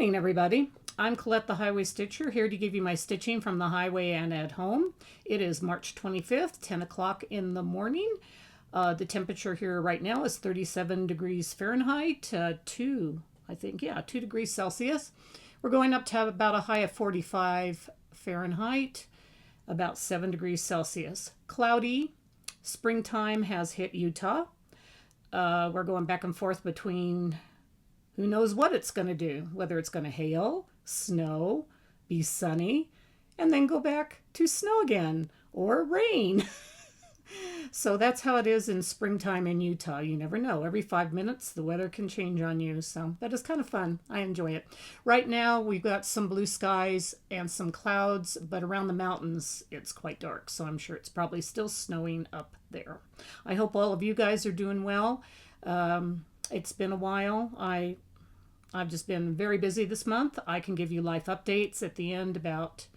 morning, everybody. I'm Colette the Highway Stitcher, here to give you my stitching from the highway and at home. It is March 25th, 10 o'clock in the morning. The temperature here right now is 37 degrees Fahrenheit, 2 degrees Celsius. We're going up to about a high of 45 Fahrenheit, about 7 degrees Celsius. Cloudy. Springtime has hit Utah. We're going back and forth between who knows what it's going to do, whether it's going to hail, snow, be sunny, and then go back to snow again or rain. So that's how it is in springtime in Utah. You never know. Every 5 minutes, the weather can change on you. So that is kind of fun. I enjoy it. Right now, we've got some blue skies and some clouds, but around the mountains, it's quite dark. So I'm sure it's probably still snowing up there. I hope all of you guys are doing well. It's been a while. I've just been very busy this month. I can give you life updates at the end about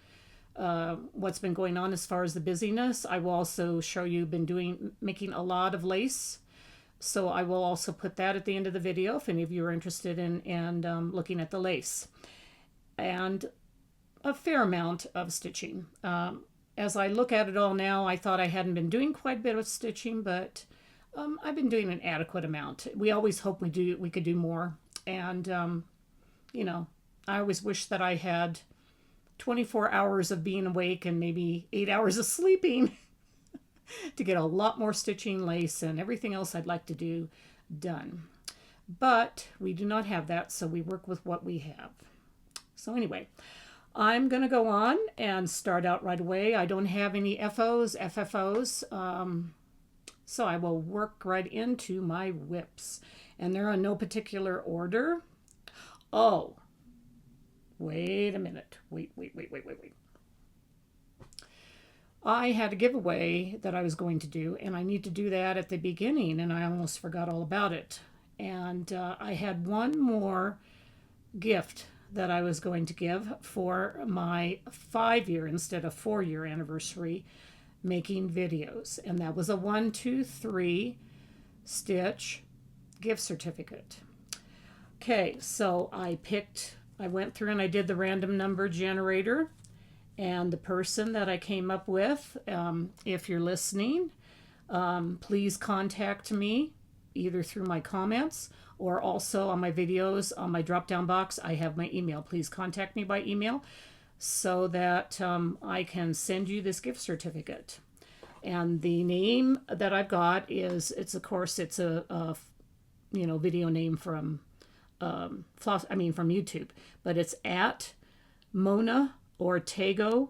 what's been going on as far as the busyness. I will also show you making a lot of lace. So I will also put that at the end of the video if any of you are interested in looking at the lace. And a fair amount of stitching. As I look at it all now, I thought I hadn't been doing quite a bit of stitching, but I've been doing an adequate amount. We always hope we could do more. And, you know, I always wish that I had 24 hours of being awake and maybe 8 hours of sleeping to get a lot more stitching, lace, and everything else I'd like to do done. But we do not have that, so we work with what we have. So anyway, I'm going to go on and start out right away. I don't have any FFOs, so I will work right into my whips. And they're in no particular order. Oh, wait a minute. Wait. I had a giveaway that I was going to do, and I need to do that at the beginning, and I almost forgot all about it. And I had one more gift that I was going to give for my 5-year instead of 4-year anniversary making videos. And that was a 1, 2, 3 stitch gift certificate. Okay, so I went through and I did the random number generator, and the person that I came up with, if you're listening, please contact me either through my comments or also on my videos. On my drop down box I have my email. Please contact me by email so that I can send you this gift certificate. And the name that I've got is, it's a video name from from YouTube, but it's at Mona Ortego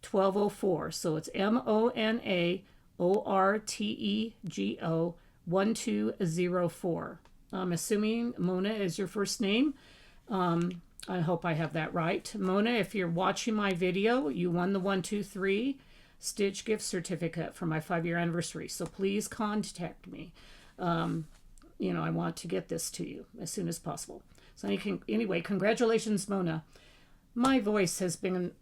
1204. So it's MONAORTEGO 1204. I'm assuming Mona is your first name. I hope I have that right. Mona, if you're watching my video, you won the 1, 2, 3 stitch gift certificate for my 5-year anniversary. So please contact me. I want to get this to you as soon as possible. So anyway, congratulations, Mona. My voice has been,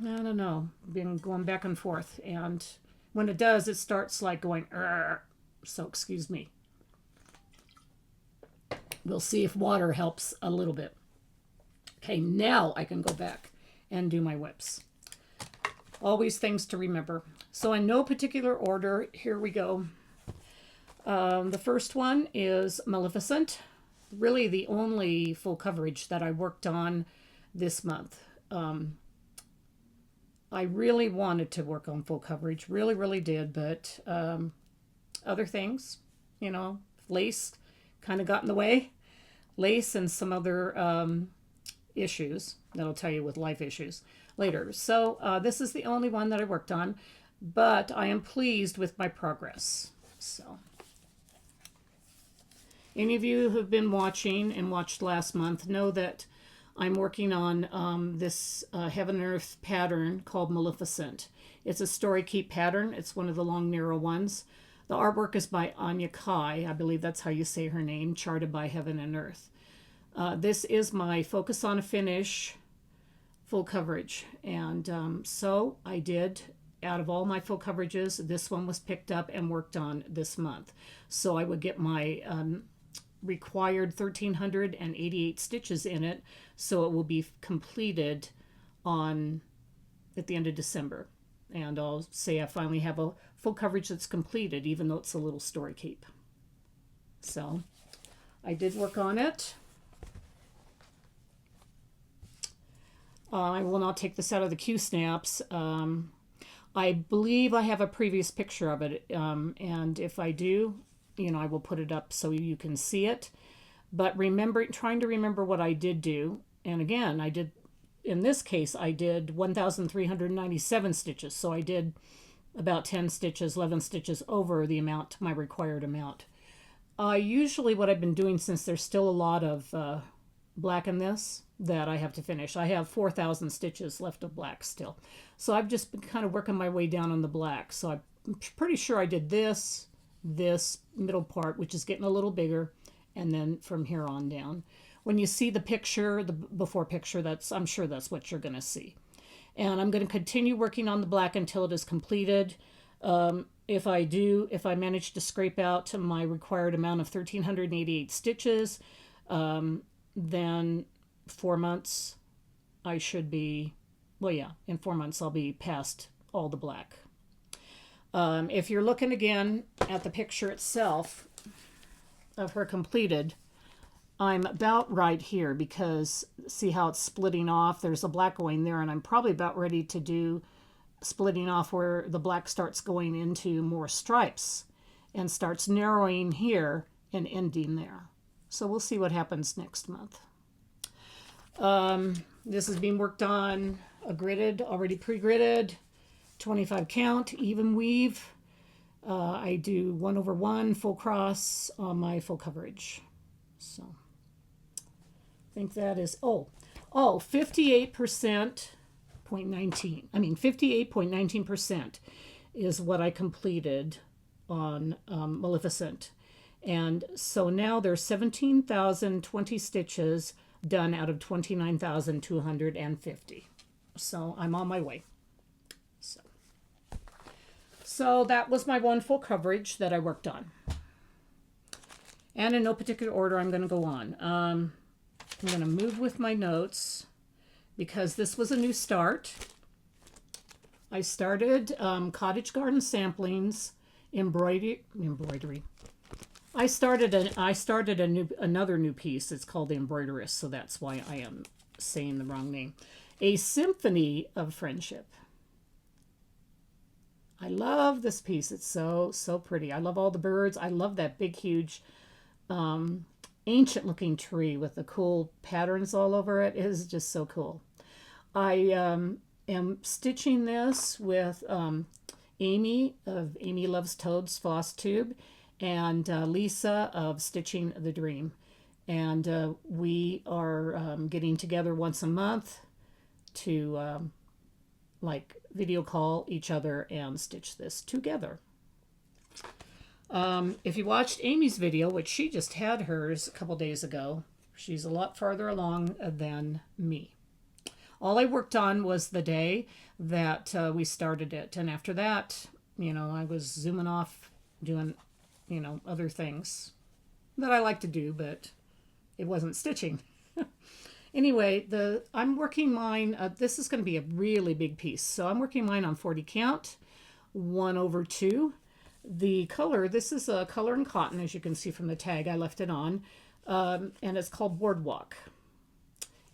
been going back and forth. And when it does, it starts like going, so excuse me. We'll see if water helps a little bit. Okay, now I can go back and do my whips. Always things to remember. So in no particular order, here we go. The first one is Maleficent. Really the only full coverage that I worked on this month. I really wanted to work on full coverage. Really did. But other things, lace kind of got in the way. Lace and some other issues that I'll tell you with life issues later. So this is the only one that I worked on. But I am pleased with my progress. So any of you who have been watching and watched last month know that I'm working on this Heaven and Earth pattern called Maleficent. It's a story keep pattern. It's one of the long, narrow ones. The artwork is by Anya Kai. I believe that's how you say her name, charted by Heaven and Earth. This is my Focus on a Finish full coverage. And so I did, out of all my full coverages, this one was picked up and worked on this month. So I would get my required 1,388 stitches in it, so it will be completed at the end of December. And I'll say I finally have a full coverage that's completed, even though it's a little story cape. So I did work on it. I will not take this out of the Q-snaps. I believe I have a previous picture of it, and if I do, I will put it up so you can see it. But trying to remember what I did do, and again, in this case, I did 1,397 stitches, so I did about 10 stitches, 11 stitches over my required amount. Usually what I've been doing, since there's still a lot of black in this that I have to finish, I have 4,000 stitches left of black still. So I've just been kind of working my way down on the black. So I'm pretty sure I did this middle part, which is getting a little bigger, and then from here on down. When you see the picture, the before picture, I'm sure that's what you're going to see. And I'm going to continue working on the black until it is completed. If I manage to scrape out my required amount of 1,388 stitches, then 4 months I should be, in 4 months I'll be past all the black. If you're looking again at the picture itself of her completed, I'm about right here, because see how it's splitting off? There's a black going there, and I'm probably about ready to do splitting off where the black starts going into more stripes and starts narrowing here and ending there. So we'll see what happens next month. This is being worked on, already pre-gridded, 25 count, even weave. I do 1/1 full cross on my full coverage. So I think that is, 58.19% is what I completed on Maleficent. And so now there's 17,020 stitches done out of 29,250. So I'm on my way. So that was my one full coverage that I worked on. And in no particular order, I'm going to go on. I'm going to move with my notes because this was a new start. I started Cottage Garden Samplings embroidery. I started another new piece. It's called The Embroiderist, so that's why I am saying the wrong name. A Symphony of Friendship. I love this piece. It's so pretty. I love all the birds. I love that big, huge, ancient-looking tree with the cool patterns all over it. It is just so cool. I am stitching this with Amy of Amy Loves Toads Floss Tube and Lisa of Stitching the Dream. And we are getting together once a month to video call each other and stitch this together. If you watched Amy's video, which she just had hers a couple days ago, she's a lot farther along than me. All I worked on was the day that we started it. And after that, I was zooming off doing, other things that I like to do, but it wasn't stitching. Anyway, I'm working mine, this is going to be a really big piece. So I'm working mine on 40 count, 1/2. The color, this is a color in cotton, as you can see from the tag. I left it on, and it's called Boardwalk.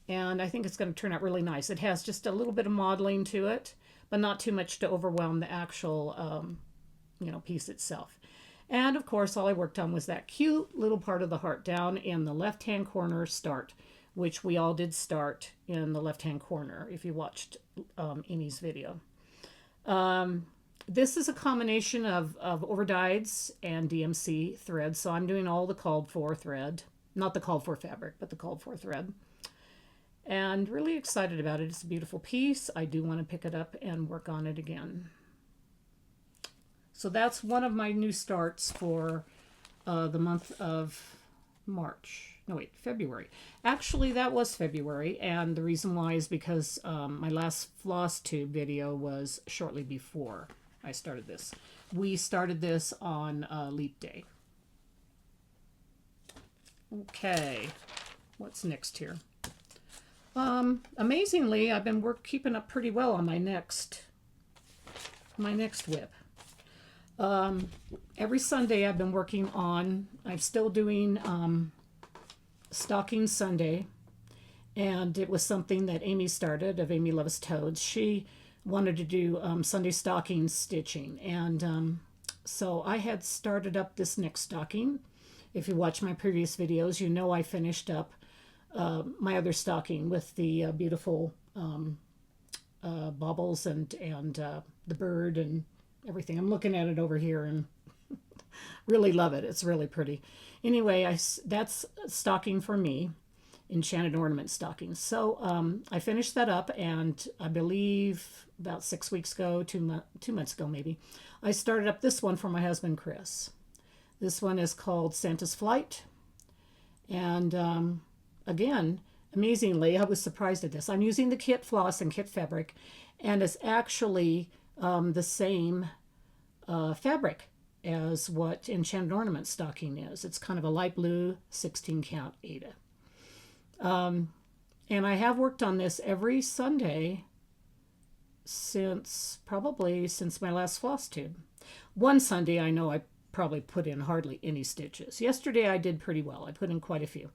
And I think it's going to turn out really nice. It has just a little bit of modeling to it, but not too much to overwhelm the actual, piece itself. And of course, all I worked on was that cute little part of the heart down in the left-hand corner start, which we all did start in the left-hand corner if you watched Amy's video. This is a combination of overdyes and DMC thread, so I'm doing all the called for thread. Not the called for fabric, but the called for thread. And really excited about it. It's a beautiful piece. I do want to pick it up and work on it again. So that's one of my new starts for the month of February. Actually, that was February, and the reason why is because my last Floss Tube video was shortly before I started this. We started this on Leap Day. Okay, what's next here? Amazingly, I've been keeping up pretty well on my next whip. Every Sunday I've been working on, I'm still doing Stocking Sunday, and it was something that Amy started, of Amy Loves Toads. She wanted to do Sunday stocking stitching, and so I had started up this next stocking. If you watch my previous videos, you know I finished up my other stocking with the beautiful baubles and the bird and everything. I'm looking at it over here and really love it. It's really pretty. Anyway, that's stocking for me, Enchanted Ornament stocking. So I finished that up, and I believe about 6 weeks ago, 2 months ago maybe, I started up this one for my husband Chris. This one is called Santa's Flight, and again, amazingly, I was surprised at this. I'm using the kit floss and kit fabric, and it's actually the same fabric as what Enchanted Ornament stocking is. It's kind of a light blue 16 count Aida. And I have worked on this every Sunday probably since my last Floss Tube. One Sunday I know I probably put in hardly any stitches. Yesterday I did pretty well. I put in quite a few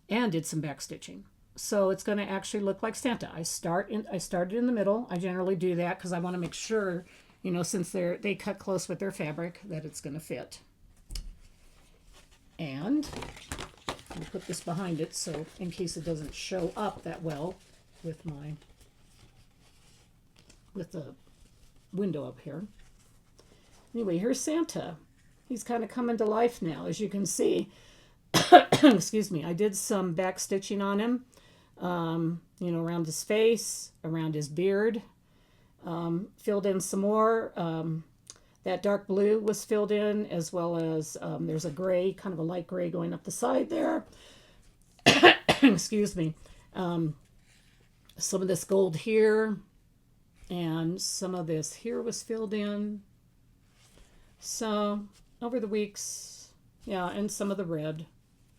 and did some back stitching. So it's going to actually look like Santa. I started in the middle. I generally do that because I want to make sure, you know, since they cut close with their fabric, that it's going to fit. And I'll put this behind it so in case it doesn't show up that well with the window up here. Anyway, here's Santa. He's kind of coming to life now, as you can see. Excuse me. I did some back stitching on him, you know, around his face, around his beard. Filled in some more. That dark blue was filled in, as well as there's a gray, kind of a light gray going up the side there. Excuse me. Some of this gold here, and some of this here was filled in. So over the weeks, yeah, and some of the red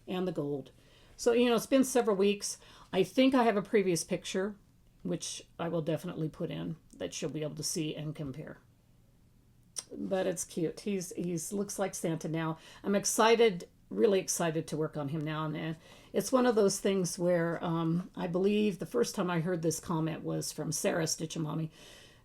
and the gold. So, you know, it's been several weeks. I think I have a previous picture, which I will definitely put in, that you'll be able to see and compare. But it's cute. He's looks like Santa now. I'm excited, really excited to work on him now. And it's one of those things where I believe the first time I heard this comment was from Sarah Stitch-A-Mommy.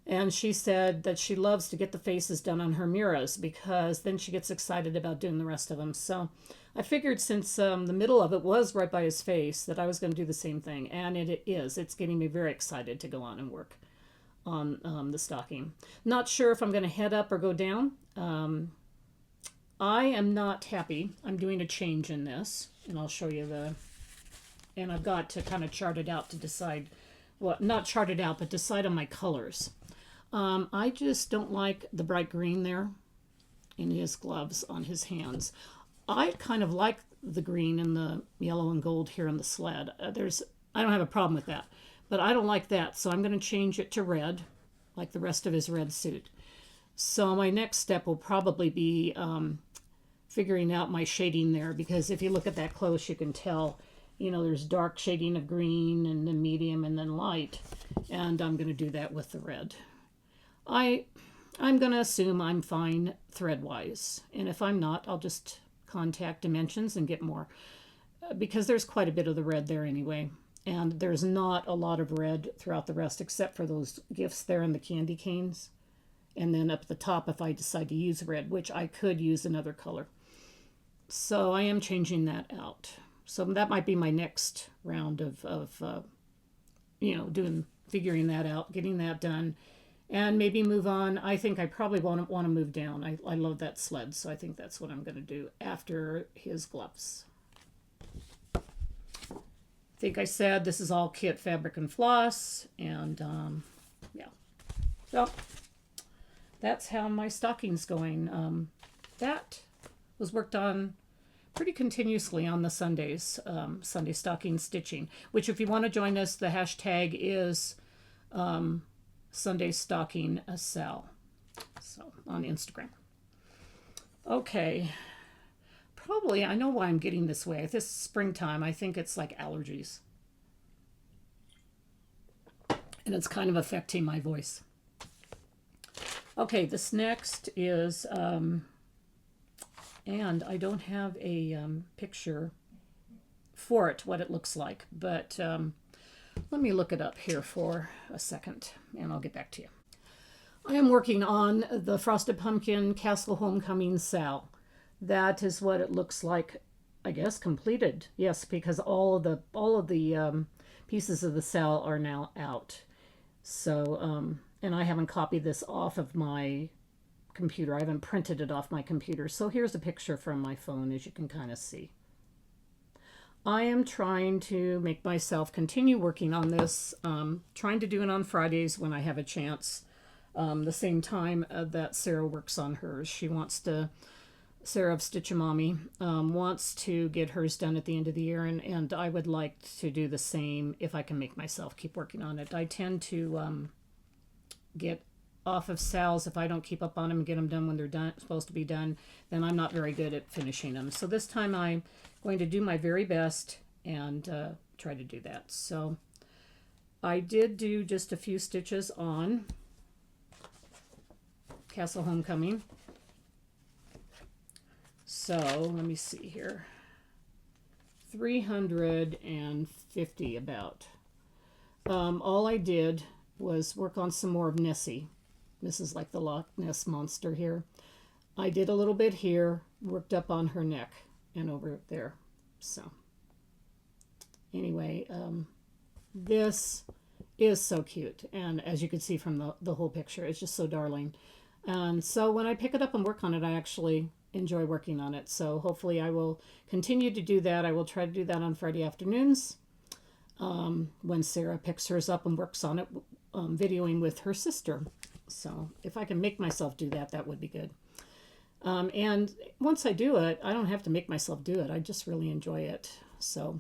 And she said that she loves to get the faces done on her muras because then she gets excited about doing the rest of them. So I figured since the middle of it was right by his face that I was going to do the same thing. And it is. It's getting me very excited to go on and work on the stocking. Not sure if I'm going to head up or go down. I am not happy. I'm doing a change in this. And I'll show you and I've got to kind of chart it out to decide, well, not chart it out, but decide on my colors. I just don't like the bright green there in his gloves on his hands. I kind of like the green and the yellow and gold here on the sled. I don't have a problem with that, but I don't like that. So I'm going to change it to red, like the rest of his red suit. So my next step will probably be figuring out my shading there, because if you look at that close, you can tell, you know, there's dark shading of green and then medium and then light. And I'm going to do that with the red. I'm going to assume I'm fine thread-wise. And if I'm not, I'll just contact Dimensions and get more. Because there's quite a bit of the red there anyway. And there's not a lot of red throughout the rest, except for those gifts there and the candy canes. And then up at the top, if I decide to use red, which I could use another color. So I am changing that out. So that might be my next round of you know, figuring that out, getting that done, and maybe move on. I think I probably want to move down. I love that sled, so I think that's what I'm going to do after his gloves. I think I said this is all kit fabric and floss, and yeah. So that's how my stocking's going. That was worked on pretty continuously on the Sundays, Sunday stocking stitching, which if you want to join us, the hashtag is Sunday Stocking Sal, so on Instagram. Okay, probably, I know why I'm getting this way. This springtime, I think it's like allergies. And it's kind of affecting my voice. Okay, this next is, and I don't have a picture for it, what it looks like, but let me look it up here for a second, and I'll get back to you. I am working on the Frosted Pumpkin Castle Homecoming Sal. That is what it looks like, I guess, completed. Yes, because all of the pieces of the Sal are now out. So, and I haven't copied this off of my computer. I haven't printed it off my computer. So here's a picture from my phone, as you can kind of see. I am trying to make myself continue working on this, trying to do it on Fridays when I have a chance. The same time that Sarah works on hers. She wants to, Sarah of Stitch-A-Mommy, wants to get hers done at the end of the year, and I would like to do the same if I can make myself keep working on it. I tend to get off of Sal's if I don't keep up on them and get them done when they're done, supposed to be done, then I'm not very good at finishing them. So this time I'm going to do my very best and try to do that. So I did do just a few stitches on Castle Homecoming. So let me see here. 350 about. All I did was work on some more of Nessie. This is like the Loch Ness Monster here. I did a little bit here, worked up on her neck and over there. So anyway, this is so cute. And as you can see from the whole picture, it's just so darling. And so when I pick it up and work on it, I actually enjoy working on it. So hopefully I will continue to do that. I will try to do that on Friday afternoons when Sarah picks hers up and works on it, videoing with her sister. So if I can make myself do that, that would be good. And once I do it, I don't have to make myself do it. I just really enjoy it. So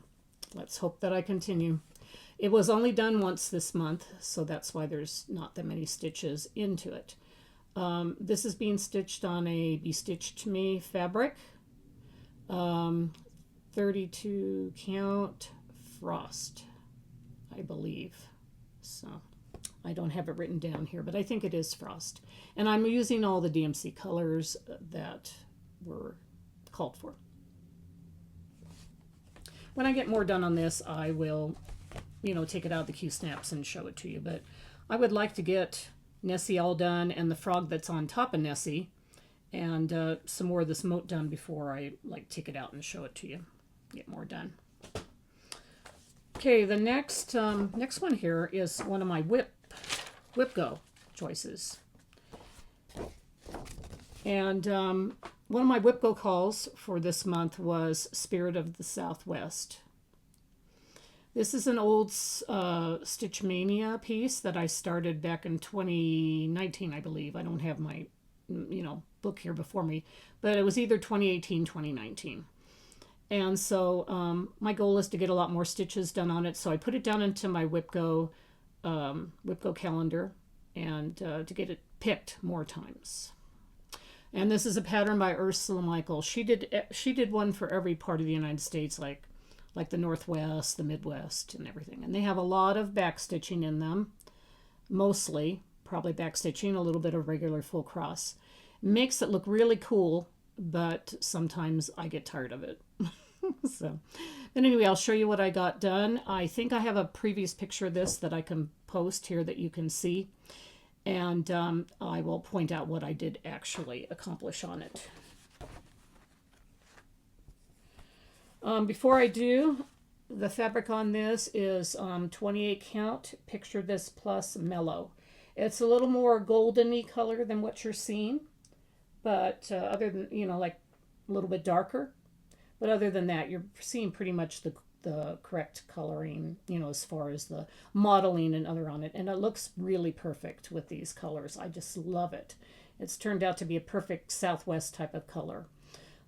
let's hope that I continue. It was only done once this month, so that's why there's not that many stitches into it. This is being stitched on a Be Stitched to Me fabric. 32 count frost, I believe. So I don't have it written down here, but I think it is frost. And I'm using all the DMC colors that were called for. When I get more done on this, I will, take it out of the Q-snaps and show it to you. But I would like to get Nessie all done and the frog that's on top of Nessie and some more of this moat done before I take it out and show it to you. Get more done. Okay, the next one here is one of my Whip Go choices. And one of my Whip Go calls for this month was Spirit of the Southwest. This is an old Stitch Mania piece that I started back in 2019, I believe. I don't have my, book here before me, but it was either 2018, 2019. And so my goal is to get a lot more stitches done on it. So I put it down into my Whip Go calendar and to get it picked more times. And this is a pattern by Ursula Michael. She did one for every part of the United States, like the Northwest, the Midwest, and everything. And they have a lot of backstitching in them, mostly probably backstitching, a little bit of regular full cross. Makes it look really cool, but sometimes I get tired of it. So, but anyway, I'll show you what I got done. I think I have a previous picture of this that I can post here that you can see. And I will point out what I did actually accomplish on it. Before I do, the fabric on this is 28 count. Picture This Plus Mellow. It's a little more golden-y color than what you're seeing, but other than, like a little bit darker. But other than that, you're seeing pretty much the correct coloring, as far as the modeling and other on it. And it looks really perfect with these colors. I just love it. It's turned out to be a perfect Southwest type of color.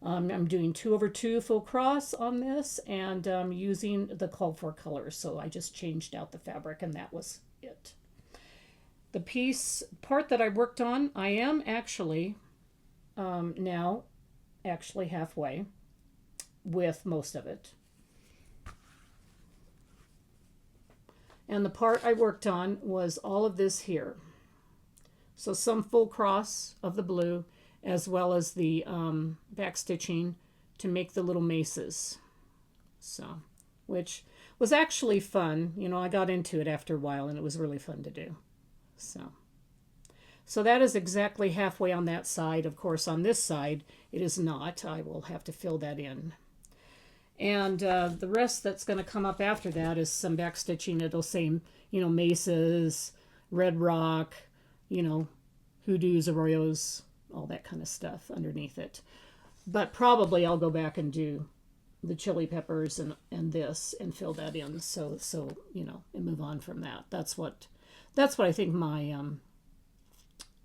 I'm doing 2/2 full cross on this and using the called for colors. So I just changed out the fabric and that was it. The part that I worked on, I am actually now halfway. with most of it. And the part I worked on was all of this here. So some full cross of the blue, as well as the back stitching to make the little maces. So, which was actually fun. You know, I got into it after a while and it was really fun to do. So that is exactly halfway on that side. Of course, on this side, it is not. I will have to fill that in. And the rest that's going to come up after that is some back stitching. It'll say, you know, mesas, red rock, you know, hoodoos, arroyos, all that kind of stuff underneath it. But probably I'll go back and do the chili peppers and this and fill that in. So you know, and move on from that. That's what I think my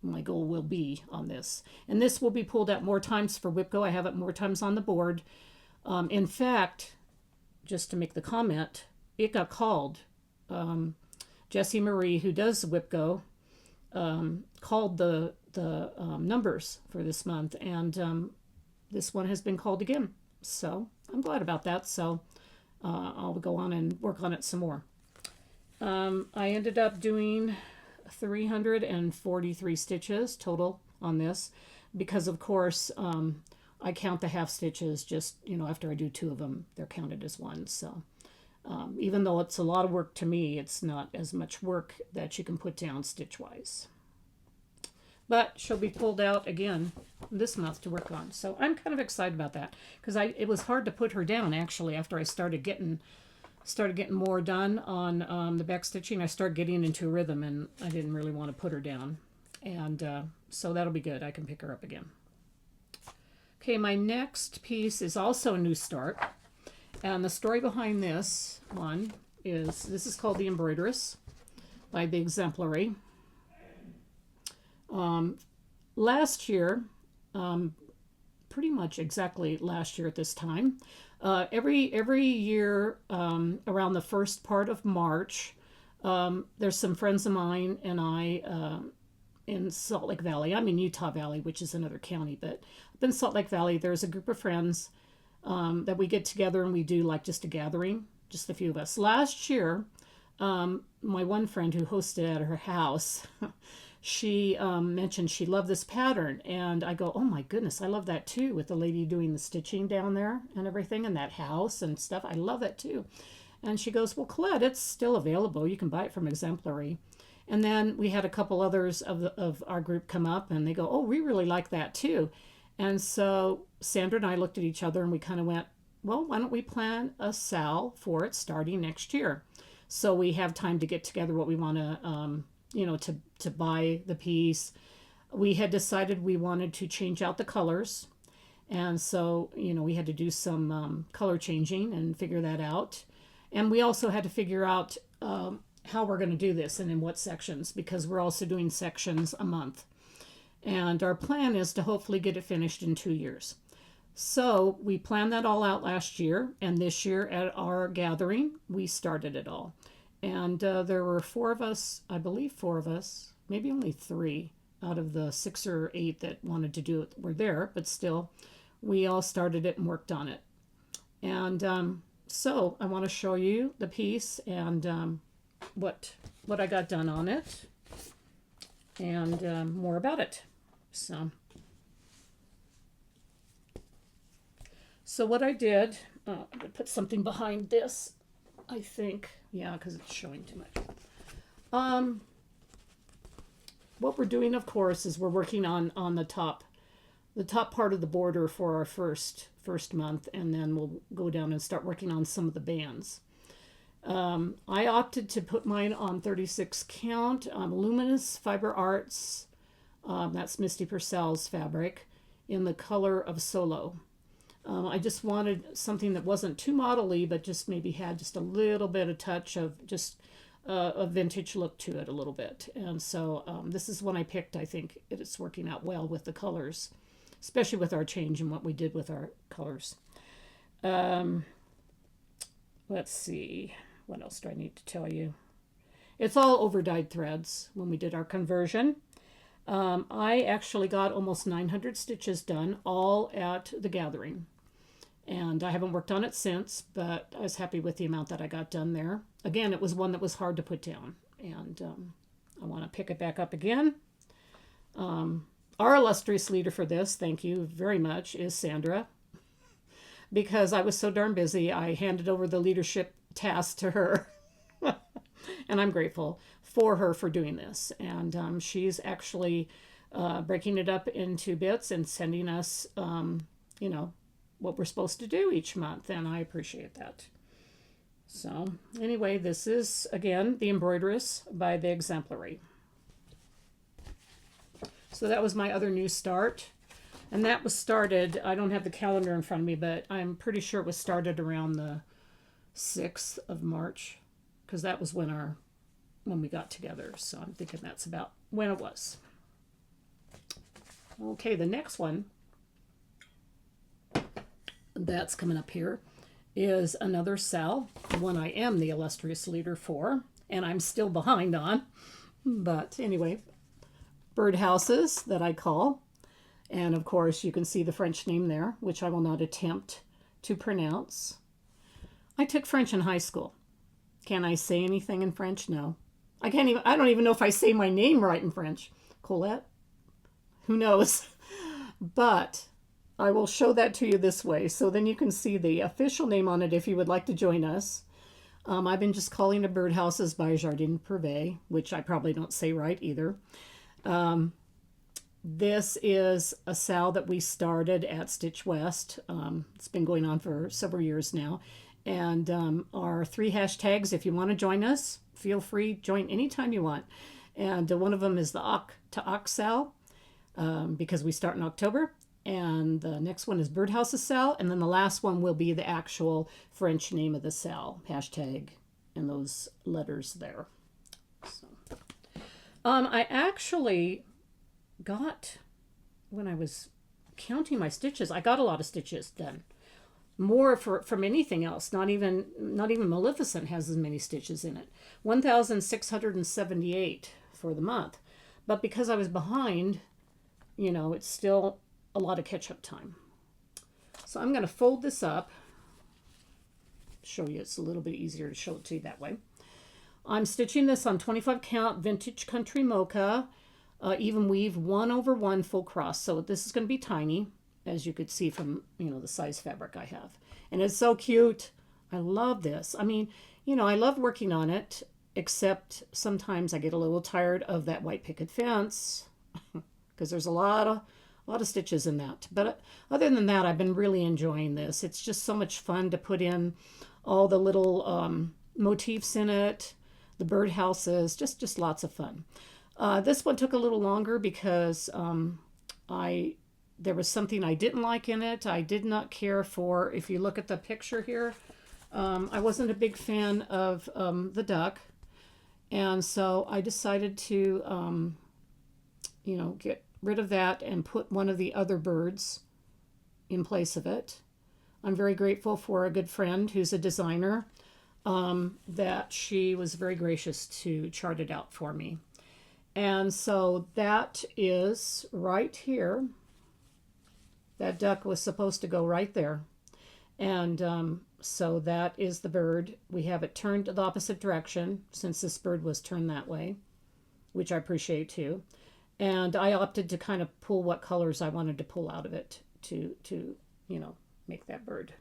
my goal will be on this. And this will be pulled out more times for WIPCO. I have it more times on the board. In fact, just to make the comment, it got called. Jessie Marie, who does WIPCO, called the numbers for this month, and this one has been called again. So I'm glad about that. So I'll go on and work on it some more. I ended up doing 343 stitches total on this because, of course, I count the half stitches just, you know, after I do 2 of them, they're counted as one. So even though it's a lot of work to me, it's not as much work that you can put down stitch-wise. But she'll be pulled out again this month to work on. So I'm kind of excited about that because it was hard to put her down, actually, after I started getting more done on the back stitching. I started getting into a rhythm, and I didn't really want to put her down. And so that'll be good. I can pick her up again. Okay, my next piece is also a new start. And the story behind this one is, this is called The Embroideress by the Exemplary. Last year, pretty much exactly last year at this time, every year around the first part of March, there's some friends of mine and I in Salt Lake Valley. I'm in Utah Valley, which is another county, but up in Salt Lake Valley, there's a group of friends that we get together and we do like just a gathering, just a few of us. Last year, my one friend who hosted at her house, she mentioned she loved this pattern, and I go, oh my goodness, I love that too, with the lady doing the stitching down there and everything, and that house and stuff. I love that too. And she goes, well, Colette, it's still available. You can buy it from Exemplary. And then we had a couple others of our group come up, and they go, oh, we really like that too. And so Sandra and I looked at each other and we kind of went, well, why don't we plan a sale for it starting next year? So we have time to get together what we want to, you know, to buy the piece. We had decided we wanted to change out the colors. And so, you know, we had to do some color changing and figure that out. And we also had to figure out how we're going to do this and in what sections, because we're also doing sections a month. And our plan is to hopefully get it finished in 2 years. So we planned that all out last year, and this year at our gathering, we started it all. And there were 4 of us, I believe 4 of us, maybe only 3 out of the 6 or 8 that wanted to do it were there, but still, we all started it and worked on it. And so I want to show you the piece and what I got done on it, and more about it. So what I did, I'm going to put something behind this, I think. Yeah, because it's showing too much. What we're doing, of course, is we're working on the top part of the border for our first month, and then we'll go down and start working on some of the bands. I opted to put mine on 36 count, Luminous Fiber Arts. That's Misty Purcell's fabric in the color of Solo. I just wanted something that wasn't too model-y, but just maybe had just a little bit of touch of just a vintage look to it a little bit. And so this is one I picked. I think it's working out well with the colors, especially with our change and what we did with our colors. Let's see. What else do I need to tell you? It's all over-dyed threads when we did our conversion. I actually got almost 900 stitches done, all at the gathering. And I haven't worked on it since, but I was happy with the amount that I got done there. Again, it was one that was hard to put down, and I want to pick it back up again. Our illustrious leader for this, thank you very much, is Sandra. Because I was so darn busy, I handed over the leadership task to her. And I'm grateful for her for doing this. And she's actually breaking it up into bits and sending us, what we're supposed to do each month. And I appreciate that. So anyway, this is, again, The Embroideress by The Exemplary. So that was my other new start. And that was started, I don't have the calendar in front of me, but I'm pretty sure it was started around the 6th of March, because that was when we got together. So I'm thinking that's about when it was. Okay, the next one that's coming up here is another Sal, one I am the illustrious leader for, and I'm still behind on. But anyway, birdhouses that I call. And of course, you can see the French name there, which I will not attempt to pronounce. I took French in high school. Can I say anything in French? No. I don't even know if I say my name right in French. Colette? Who knows? But I will show that to you this way. So then you can see the official name on it if you would like to join us. I've been just calling it Birdhouses by Jardin Privé, which I probably don't say right either. This is a Sal that we started at Stitch West. It's been going on for several years now. And our 3 hashtags, if you want to join us, feel free, join anytime you want. And one of them is the Oc to Oc Sal, because we start in October. And the next one is Birdhouses Sal. And then the last one will be the actual French name of the Sal, hashtag, and those letters there. So, I actually got, when I was counting my stitches, I got a lot of stitches done. More from anything else. Not even Maleficent has as many stitches in it. 1,678 for the month. But because I was behind, it's still a lot of catch-up time. So I'm going to fold this up. Show you. It's a little bit easier to show it to you that way. I'm stitching this on 25 count Vintage Country Mocha. Even weave 1/1 full cross. So this is going to be tiny, as you could see from, the size fabric I have. And it's so cute. I love this. I mean, I love working on it, except sometimes I get a little tired of that white picket fence because there's a lot of stitches in that. But other than that, I've been really enjoying this. It's just so much fun to put in all the little motifs in it, the birdhouses, just lots of fun. This one took a little longer because there was something I didn't like in it. I did not care for, if you look at the picture here, I wasn't a big fan of the duck. And so I decided to, get rid of that and put one of the other birds in place of it. I'm very grateful for a good friend who's a designer, that she was very gracious to chart it out for me. And so that is right here. That duck was supposed to go right there. And so that is the bird. We have it turned to the opposite direction since this bird was turned that way, which I appreciate too. And I opted to kind of pull what colors I wanted to pull out of it to make that bird.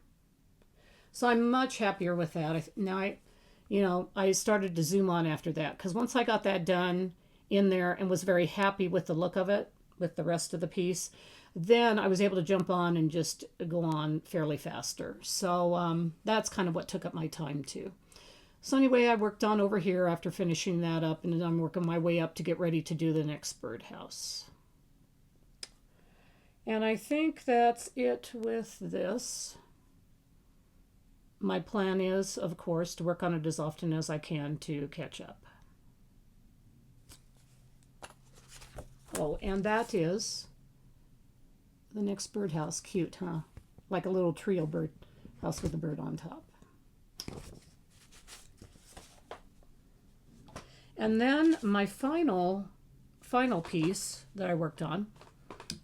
So I'm much happier with that. I started to zoom on after that because once I got that done in there and was very happy with the look of it, with the rest of the piece, then I was able to jump on and just go on fairly faster. So that's kind of what took up my time too. So anyway, I worked on over here after finishing that up, and I'm working my way up to get ready to do the next birdhouse. And I think that's it with this. My plan is, of course, to work on it as often as I can to catch up. Oh, and that is the next birdhouse. Cute, huh? Like a little trio bird house with a bird on top. And then my final piece that I worked on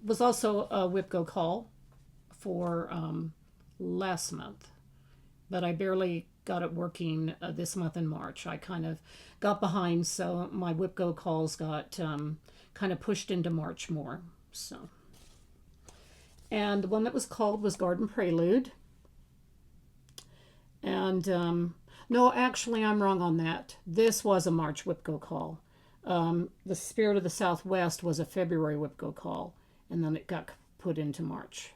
was also a Whip Go Call for last month, but I barely got it working this month in March. I kind of got behind, so my Whip Go calls got kind of pushed into March more. So, and the one that was called was Garden Prelude. And no, actually, I'm wrong on that. This was a March Whip Go call. The Spirit of the Southwest was a February Whip Go call, and then it got put into March.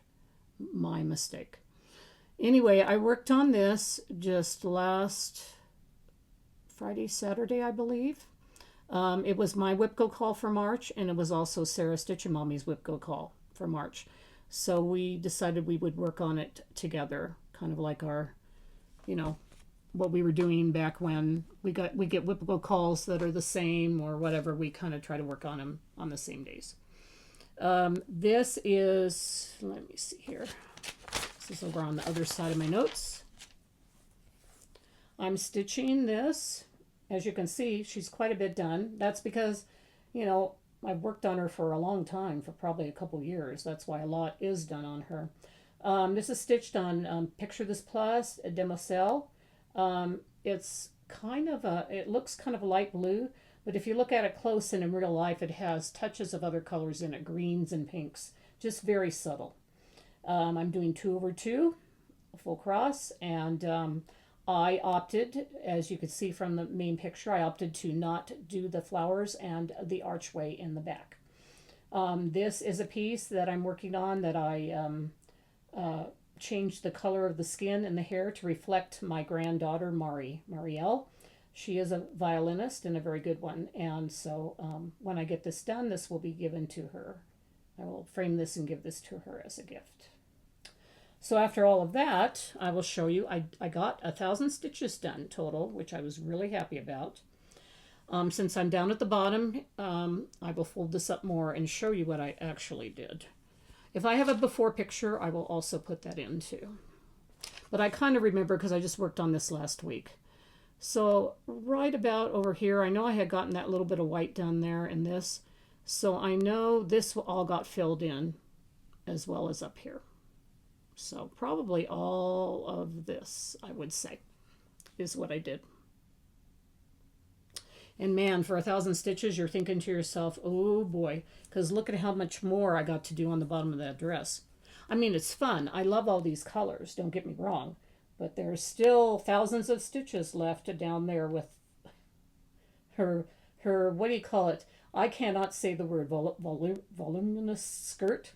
My mistake. Anyway, I worked on this just last Friday, Saturday, I believe. It was my Whip Go call for March, and it was also Sarah Stitch and Mommy's Whip Go call for March. So we decided we would work on it together, kind of like our, you know, what we were doing back when we get Whip Go calls that are the same or whatever. We kind of try to work on them on the same days. This is, let me see here. This is over on the other side of my notes. I'm stitching this. As you can see, she's quite a bit done. That's because, you know, I've worked on her for a long time, for probably a couple years. That's why a lot is done on her. This is stitched on Picture This Plus, a Demoiselle. It's kind of it looks kind of light blue, but if you look at it close and in real life, it has touches of other colors in it, greens and pinks, just very subtle. I'm doing 2/2, full cross, and I opted, as you can see from the main picture, I opted to not do the flowers and the archway in the back. This is a piece that I'm working on that I changed the color of the skin and the hair to reflect my granddaughter, Marielle. She is a violinist and a very good one. And so when I get this done, this will be given to her. I will frame this and give this to her as a gift. So after all of that, I will show you, I got 1,000 stitches done total, which I was really happy about. Since I'm down at the bottom, I will fold this up more and show you what I actually did. If I have a before picture, I will also put that in too. But I kind of remember because I just worked on this last week. So right about over here, I know I had gotten that little bit of white done there in this. So I know this all got filled in as well as up here. So probably all of this, I would say, is what I did. And man, for 1,000 stitches, you're thinking to yourself, oh boy, because look at how much more I got to do on the bottom of that dress. I mean, it's fun. I love all these colors, don't get me wrong. But there's still thousands of stitches left down there with her what do you call it? I cannot say the word voluminous skirt.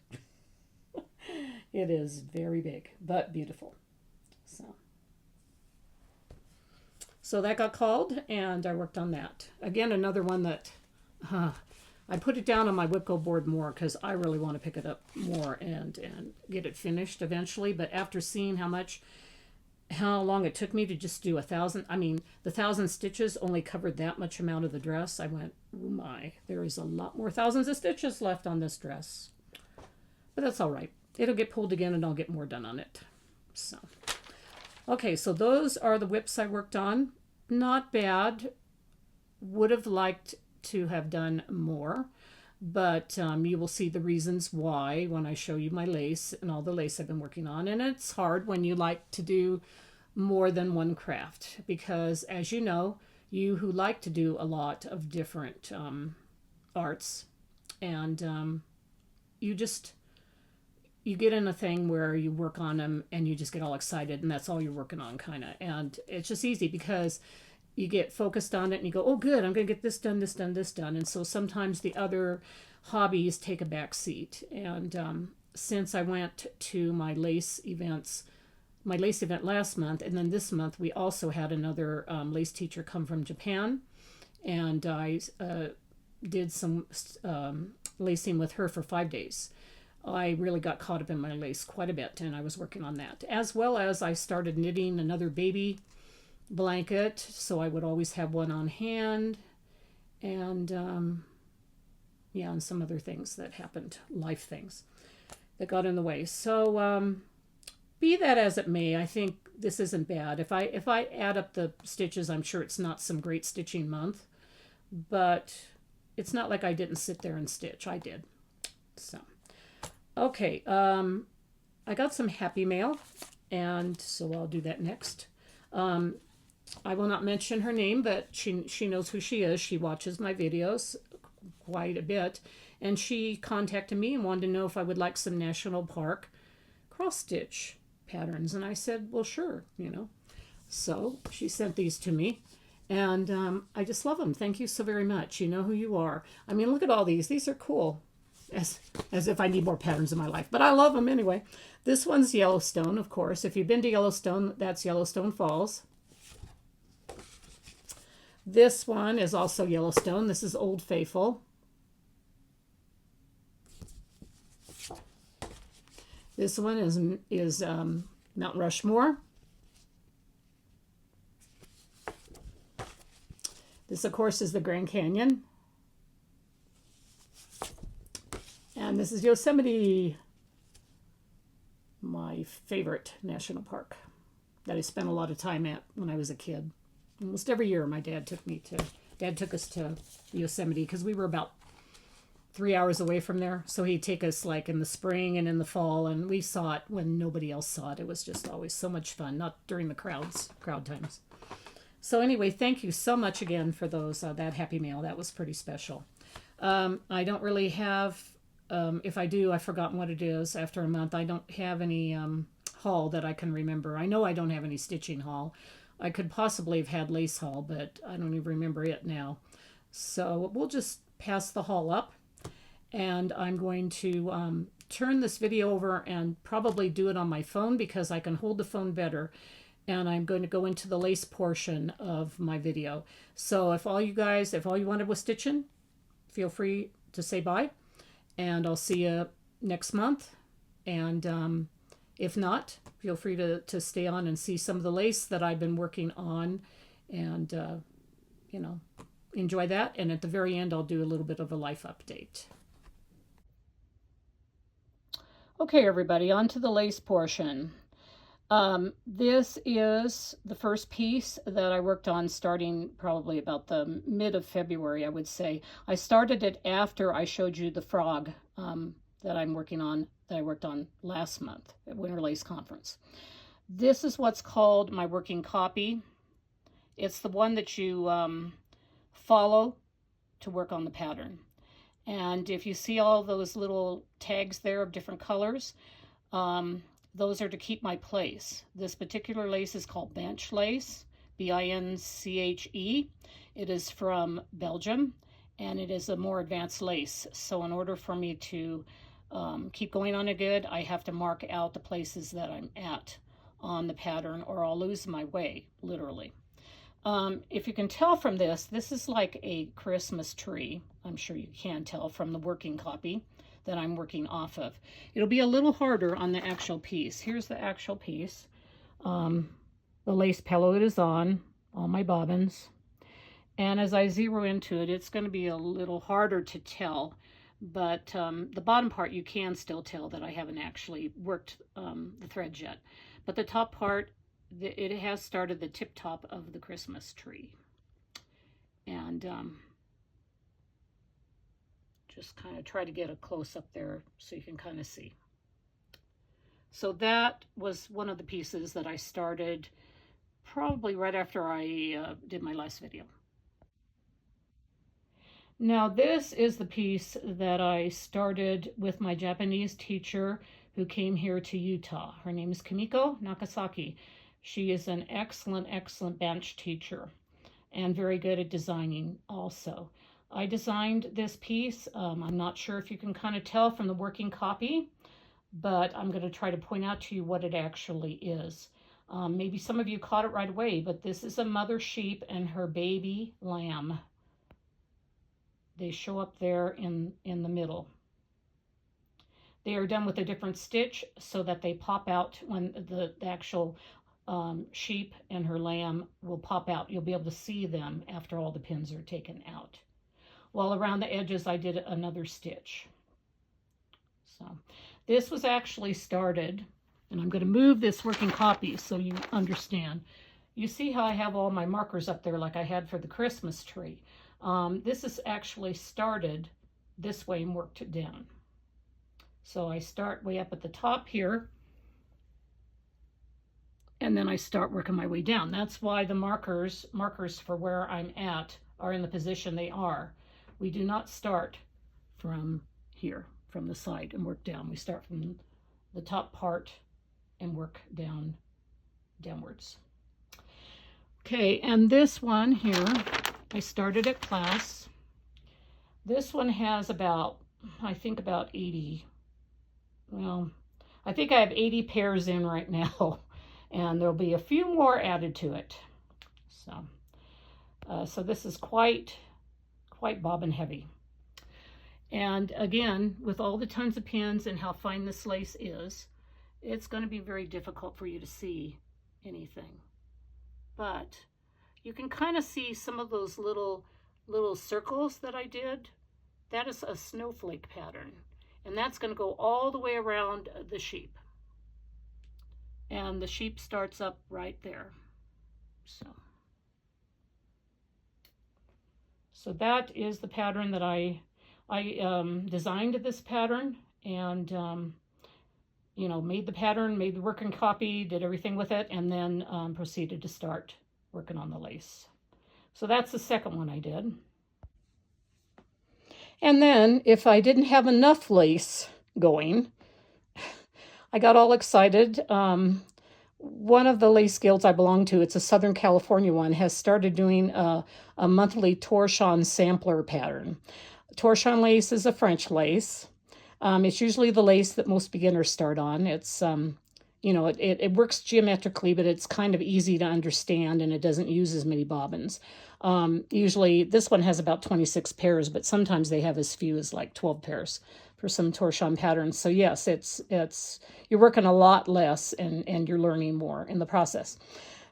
It is very big, but beautiful. So that got called, and I worked on that. Again, another one that I put it down on my Whip Go board more because I really want to pick it up more and get it finished eventually. But after seeing how long it took me to just do 1,000, I mean, the 1,000 stitches only covered that much amount of the dress. I went, oh my, there is a lot more thousands of stitches left on this dress. But that's all right. It'll get pulled again and I'll get more done on it. So, okay, so those are the whips I worked on. Not bad. Would have liked to have done more, but you will see the reasons why when I show you my lace and all the lace I've been working on. And it's hard when you like to do more than one craft because, as you know, you who like to do a lot of different arts, and you get in a thing where you work on them and you just get all excited and that's all you're working on kind of. And it's just easy because you get focused on it and you go, oh good, I'm going to get this done, this done, this done. And so sometimes the other hobbies take a back seat. And since I went to my lace event last month, and then this month we also had another lace teacher come from Japan, and I did some lacing with her for 5 days. I really got caught up in my lace quite a bit, and I was working on that. As well as I started knitting another baby blanket, so I would always have one on hand, and and some other things that happened, life things that got in the way. So be that as it may, I think this isn't bad. If I add up the stitches, I'm sure it's not some great stitching month, but it's not like I didn't sit there and stitch. I did. So. Okay, I got some happy mail. And so I'll do that next. I will not mention her name, but she knows who she is. She watches my videos quite a bit. And she contacted me and wanted to know if I would like some National Park cross stitch patterns. And I said, well, sure, you know. So she sent these to me. And I just love them. Thank you so very much. You know who you are. I mean, look at all these. These are cool. As if I need more patterns in my life. But I love them anyway. This one's Yellowstone, of course. If you've been to Yellowstone, that's Yellowstone Falls. This one is also Yellowstone. This is Old Faithful. This one is Mount Rushmore. This, of course, is the Grand Canyon. And this is Yosemite, my favorite national park that I spent a lot of time at when I was a kid. Almost every year my dad took us to Yosemite because we were about 3 hours away from there. So he'd take us like in the spring and in the fall, and we saw it when nobody else saw it. It was just always so much fun, not during the crowd times. So anyway, thank you so much again for those that Happy Mail. That was pretty special. I don't really have, if I do, I've forgotten what it is after a month. I don't have any haul that I can remember. I know I don't have any stitching haul. I could possibly have had lace haul, but I don't even remember it now. So we'll just pass the haul up, and I'm going to turn this video over and probably do it on my phone because I can hold the phone better. And I'm going to go into the lace portion of my video. So if all you wanted was stitching, feel free to say bye. And I'll see you next month. And if not, feel free to stay on and see some of the lace that I've been working on. And, you know, enjoy that. And at the very end, I'll do a little bit of a life update. Okay, everybody, on to the lace portion. This is the first piece that I worked on starting probably about the mid of February, I would say. I started it after I showed you the frog that I'm working on, that I worked on last month at Winter Lace Conference. This is what's called my working copy. It's the one that you follow to work on the pattern. And if you see all those little tags there of different colors, those are to keep my place. This particular lace is called Binche lace, B-I-N-C-H-E. It is from Belgium, and it is a more advanced lace. So in order for me to keep going on it good, I have to mark out the places that I'm at on the pattern, or I'll lose my way, literally. If you can tell from this is like a Christmas tree. I'm sure you can tell from the working copy that I'm working off of. It'll be a little harder on the actual piece. Here's the actual piece. The lace pillow it is on, all my bobbins. And as I zero into it, it's going to be a little harder to tell. But the bottom part, you can still tell that I haven't actually worked the threads yet. But the top part, it has started the tip top of the Christmas tree. And just kind of try to get a close up there so you can kind of see. So that was one of the pieces that I started probably right after I did my last video. Now this is the piece that I started with my Japanese teacher who came here to Utah. Her name is Kimiko Nakasaki. She is an excellent, excellent bench teacher and very good at designing also. I designed this piece. I'm not sure if you can kind of tell from the working copy, but I'm going to try to point out to you what it actually is. Maybe some of you caught it right away, but this is a mother sheep and her baby lamb. They show up there in the middle. They are done with a different stitch so that they pop out when the actual sheep and her lamb will pop out. You'll be able to see them after all the pins are taken out. While around the edges, I did another stitch. So this was actually started, and I'm going to move this working copy so you understand. You see how I have all my markers up there like I had for the Christmas tree. This is actually started this way and worked it down. So I start way up at the top here, and then I start working my way down. That's why the markers for where I'm at are in the position they are. We do not start from here, from the side, and work down. We start from the top part and work downwards. Okay, and this one here, I started at class. This one has about, I think about 80, well, I think I have 80 pairs in right now, and there'll be a few more added to it. So this is quite bobbin heavy. And again, with all the tons of pins and how fine this lace is, it's going to be very difficult for you to see anything. But you can kind of see some of those little circles that I did. That is a snowflake pattern. And that's going to go all the way around the sheep. And the sheep starts up right there. So that is the pattern that I designed this pattern, and you know, made the pattern, made the working copy, did everything with it, and then proceeded to start working on the lace. So that's the second one I did. And then if I didn't have enough lace going, I got all excited. One of the lace guilds I belong to, it's a Southern California one, has started doing a monthly torchon sampler pattern. Torchon lace is a French lace. It's usually the lace that most beginners start on. It's, you know, it works geometrically, but it's kind of easy to understand, and it doesn't use as many bobbins. Usually this one has about 26 pairs, but sometimes they have as few as like 12 pairs for some torchon patterns. So yes, it's you're working a lot less, and you're learning more in the process.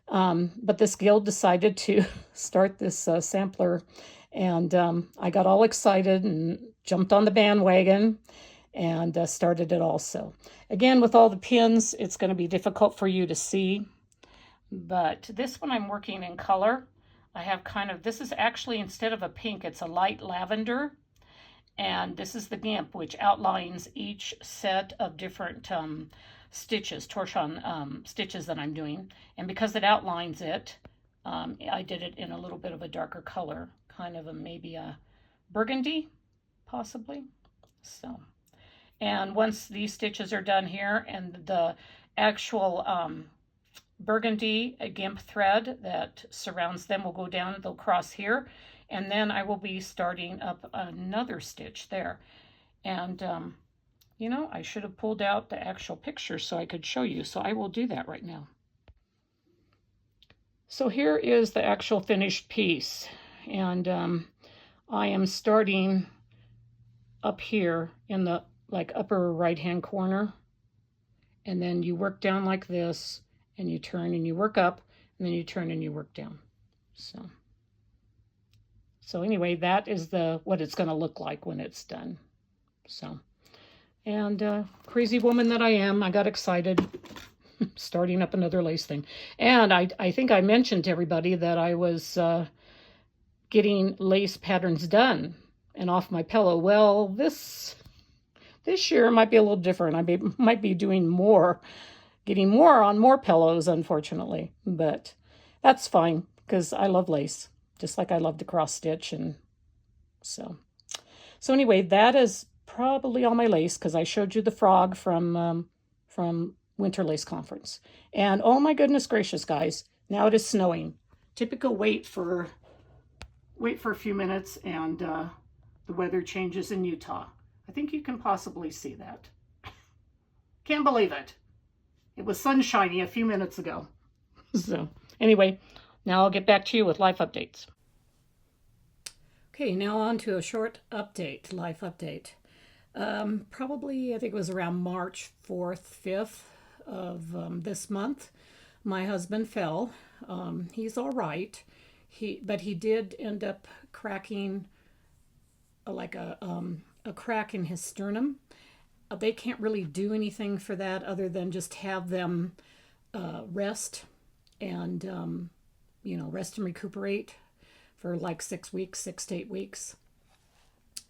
But this guild decided to start this sampler, and I got all excited and jumped on the bandwagon and started it also. Again, with all the pins, it's going to be difficult for you to see. But this one I'm working in color. I have kind of, this is actually, instead of a pink, it's a light lavender. And this is the GIMP, which outlines each set of different stitches, torchon stitches that I'm doing. And because it outlines it, I did it in a little bit of a darker color, kind of maybe a burgundy, possibly. So, and once these stitches are done here, and the actual burgundy GIMP thread that surrounds them will go down, they'll cross here, and then I will be starting up another stitch there. And you know, I should have pulled out the actual picture so I could show you, so I will do that right now. So here is the actual finished piece, and I am starting up here in the upper right hand corner, and then you work down like this, and you turn and you work up, and then you turn and you work down. So anyway, that is what it's going to look like when it's done. So, and crazy woman that I am, I got excited starting up another lace thing. And I think I mentioned to everybody that I was getting lace patterns done and off my pillow. Well, this year might be a little different. I might be doing more, getting more on more pillows, unfortunately. But that's fine, because I love lace, just like I love to cross stitch. And so anyway, that is probably all my lace, because I showed you the frog from Winter Lace Conference. And oh my goodness gracious, guys, now it is snowing. Typical wait for a few minutes, and the weather changes in Utah. I think you can possibly see that. Can't believe it. It was sunshiny a few minutes ago. So anyway, now I'll get back to you with life updates. Okay, now on to a short update, life update. Probably, I think it was around March 4th, 5th of this month, my husband fell. He's all right. But he did end up cracking a crack in his sternum. They can't really do anything for that other than just have them rest and rest and recuperate for like 6 to 8 weeks.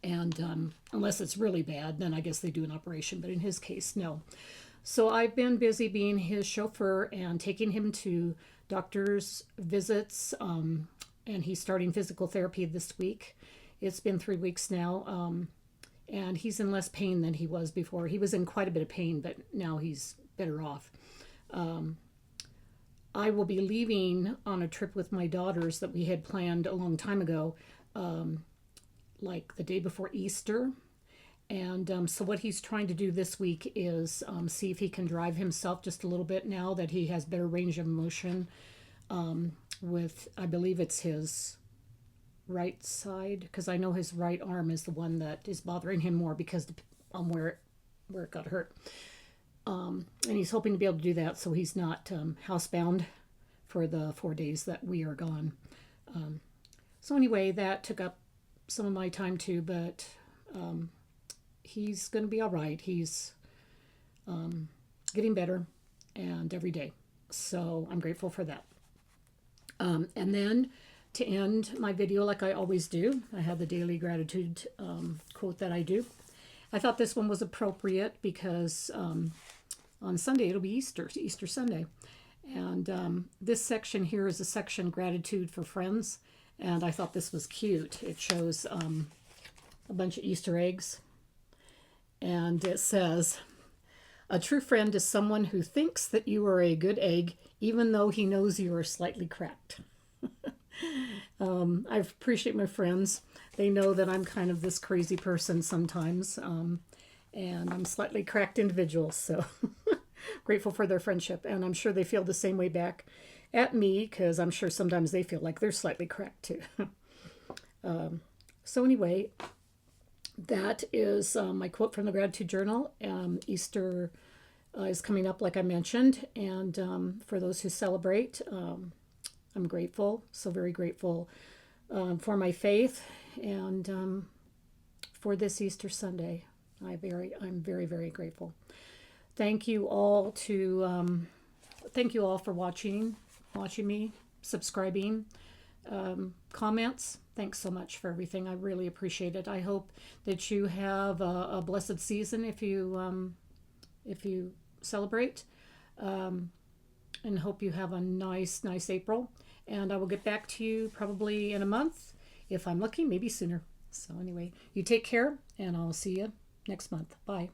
And unless it's really bad, then I guess they do an operation. But in his case, no. So I've been busy being his chauffeur and taking him to doctor's visits, and he's starting physical therapy this week. It's been 3 weeks now, and he's in less pain than he was before. He was in quite a bit of pain, but now he's better off. I will be leaving on a trip with my daughters that we had planned a long time ago, like the day before Easter. And so what he's trying to do this week is see if he can drive himself just a little bit now that he has better range of motion with, I believe it's his right side, because I know his right arm is the one that is bothering him more because where it got hurt. And he's hoping to be able to do that so he's not housebound for the 4 days that we are gone. So anyway, that took up some of my time too, but he's going to be all right. He's getting better and every day. So I'm grateful for that. And then to end my video like I always do, I have the daily gratitude quote that I do. I thought this one was appropriate because on Sunday it'll be Easter Sunday. And this section here is a section gratitude for friends. And I thought this was cute. It shows a bunch of Easter eggs. And it says, a true friend is someone who thinks that you are a good egg, even though he knows you are slightly cracked. I appreciate my friends. They know that I'm kind of this crazy person sometimes, and I'm slightly cracked individual, so grateful for their friendship. And I'm sure they feel the same way back at me, because I'm sure sometimes they feel like they're slightly cracked too. So anyway, that is my quote from the Gratitude Journal. Easter is coming up, like I mentioned, and for those who celebrate, I'm grateful, so very grateful for my faith and for this Easter Sunday. I'm very, very grateful. Thank you all for watching me, subscribing, comments. Thanks so much for everything. I really appreciate it. I hope that you have a blessed season if you celebrate, and hope you have a nice April. And I will get back to you probably in a month, if I'm lucky, maybe sooner. So anyway, you take care, and I'll see you next month. Bye.